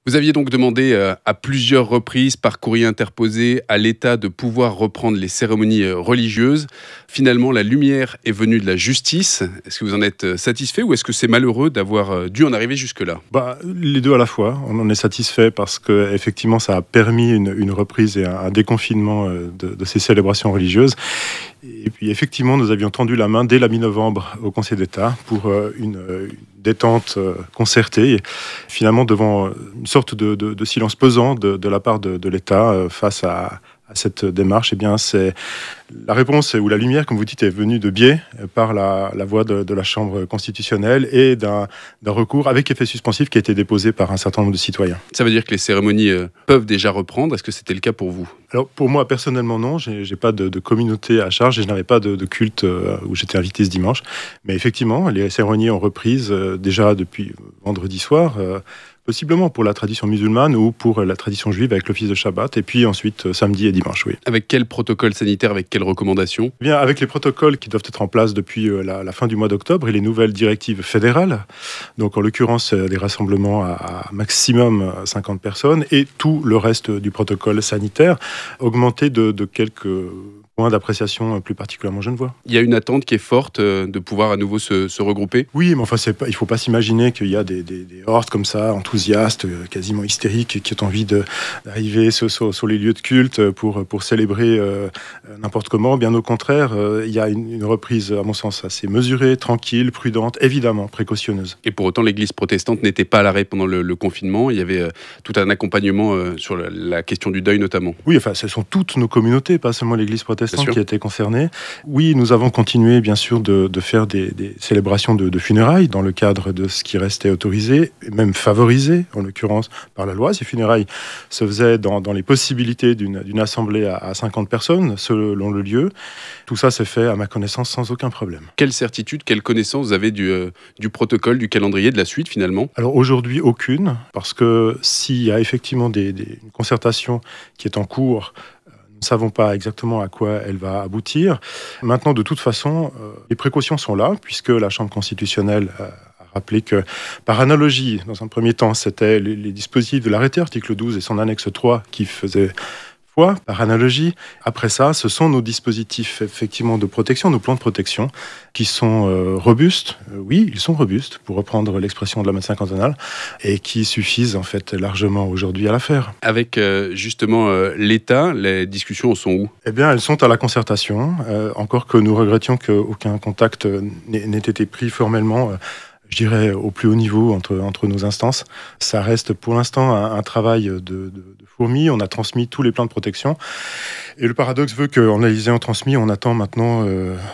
Vous aviez donc demandé à plusieurs reprises, par courrier interposé, à l'État de pouvoir reprendre les cérémonies religieuses. Finalement, la lumière est venue de la justice. Est-ce que vous en êtes satisfait ou est-ce que c'est malheureux d'avoir dû en arriver jusque-là? Les deux à la fois. On en est satisfait parce que effectivement, ça a permis une reprise et un déconfinement de ces célébrations religieuses. Et puis effectivement, nous avions tendu la main dès la mi-novembre au Conseil d'État pour une détente concertée. Et finalement, devant une sorte de silence pesant de la part de l'État face à cette démarche, eh bien, c'est la réponse ou la lumière, comme vous dites, est venue de biais par la voie de la Chambre constitutionnelle et d'un recours avec effet suspensif qui a été déposé par un certain nombre de citoyens. Ça veut dire que les cérémonies peuvent déjà reprendre. Est-ce que c'était le cas pour vous? Alors pour moi personnellement non, j'ai pas de communauté à charge et je n'avais pas de culte où j'étais invité ce dimanche. Mais effectivement, les cérémonies ont reprise déjà depuis vendredi soir. Possiblement pour la tradition musulmane ou pour la tradition juive avec l'office de Shabbat, et puis ensuite samedi et dimanche, oui. Avec quel protocole sanitaire, avec quelles recommandations? Eh bien, avec les protocoles qui doivent être en place depuis la fin du mois d'octobre et les nouvelles directives fédérales, donc en l'occurrence des rassemblements à maximum 50 personnes, et tout le reste du protocole sanitaire, augmenté de quelques points d'appréciation plus particulièrement genevois. Il y a une attente qui est forte de pouvoir à nouveau se regrouper? Oui, mais enfin, il ne faut pas s'imaginer qu'il y a des hordes comme ça, enthousiastes, quasiment hystériques, qui ont envie d'arriver sur les lieux de culte pour célébrer n'importe comment. Bien au contraire, il y a une reprise, à mon sens, assez mesurée, tranquille, prudente, évidemment précautionneuse. Et pour autant, l'Église protestante n'était pas à l'arrêt pendant le confinement. Il y avait tout un accompagnement sur la question du deuil notamment. Oui, enfin, ce sont toutes nos communautés, pas seulement l'Église protestante qui a été concernée. Oui, nous avons continué, bien sûr, de faire des célébrations de funérailles dans le cadre de ce qui restait autorisé, et même favorisé, en l'occurrence, par la loi. Ces funérailles se faisaient dans les possibilités d'une assemblée à 50 personnes, selon le lieu. Tout ça s'est fait, à ma connaissance, sans aucun problème. Quelle certitude, quelle connaissance vous avez du protocole, du calendrier, de la suite, finalement? Alors aujourd'hui, aucune, parce que s'il y a effectivement une concertation qui est en cours, nous ne savons pas exactement à quoi elle va aboutir. Maintenant, de toute façon, les précautions sont là, puisque la Chambre constitutionnelle a rappelé que, par analogie, dans un premier temps, c'était les dispositifs de l'arrêté, article 12 et son annexe 3, qui faisaient foi, par analogie. Après ça, ce sont nos dispositifs, effectivement, de protection, nos plans de protection, qui sont robustes. Oui, ils sont robustes, pour reprendre l'expression de la médecin cantonale, et qui suffisent, en fait, largement aujourd'hui à l'affaire. Avec, justement, l'État, les discussions sont où? Eh bien, elles sont à la concertation, encore que nous regrettions qu'aucun contact n'ait été pris formellement, je dirais, au plus haut niveau entre nos instances. Ça reste pour l'instant un travail de fourmi. On a transmis tous les plans de protection. Et le paradoxe veut qu'en les ayant transmis, on attend maintenant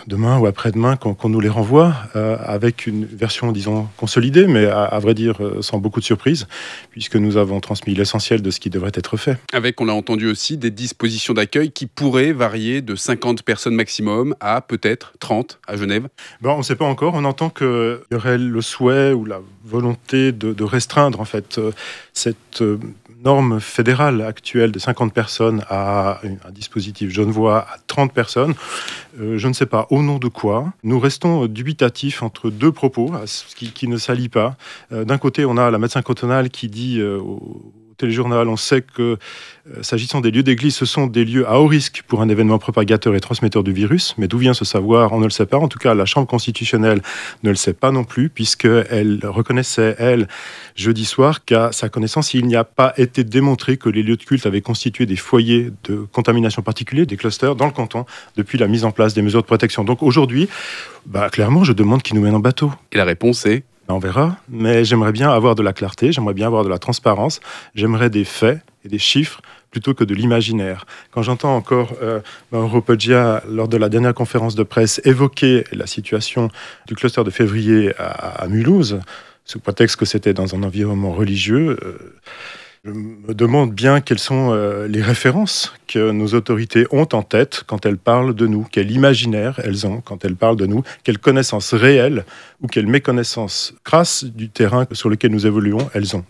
demain ou après-demain qu'on nous les renvoie avec une version, disons, consolidée, mais à vrai dire sans beaucoup de surprises, puisque nous avons transmis l'essentiel de ce qui devrait être fait. Avec, on l'a entendu aussi, des dispositions d'accueil qui pourraient varier de 50 personnes maximum à peut-être 30 à Genève. On ne sait pas encore. On entend qu'il y aurait le souhait ou la volonté de restreindre en fait cette norme fédérale actuelle de 50 personnes à un dispositif genevois à 30 personnes. Je ne sais pas au nom de quoi. Nous restons dubitatifs entre deux propos qui ne s'allient pas. D'un côté, on a la médecin cantonale qui dit au téléjournal, on sait que s'agissant des lieux d'église, ce sont des lieux à haut risque pour un événement propagateur et transmetteur du virus. Mais d'où vient ce savoir? On ne le sait pas. En tout cas, la Chambre constitutionnelle ne le sait pas non plus, puisqu'elle reconnaissait, elle, jeudi soir, qu'à sa connaissance, il n'y a pas été démontré que les lieux de culte avaient constitué des foyers de contamination particuliers, des clusters, dans le canton, depuis la mise en place des mesures de protection. Donc aujourd'hui, clairement, je demande qui nous mène en bateau. Et la réponse est? On verra, mais j'aimerais bien avoir de la clarté, j'aimerais bien avoir de la transparence, j'aimerais des faits et des chiffres plutôt que de l'imaginaire. Quand j'entends encore Mauro Poggia, lors de la dernière conférence de presse, évoquer la situation du cluster de février à Mulhouse, sous prétexte que c'était dans un environnement religieux, je me demande bien quelles sont les références que nos autorités ont en tête quand elles parlent de nous, quel imaginaire elles ont quand elles parlent de nous, quelle connaissance réelle ou quelle méconnaissance crasse du terrain sur lequel nous évoluons elles ont.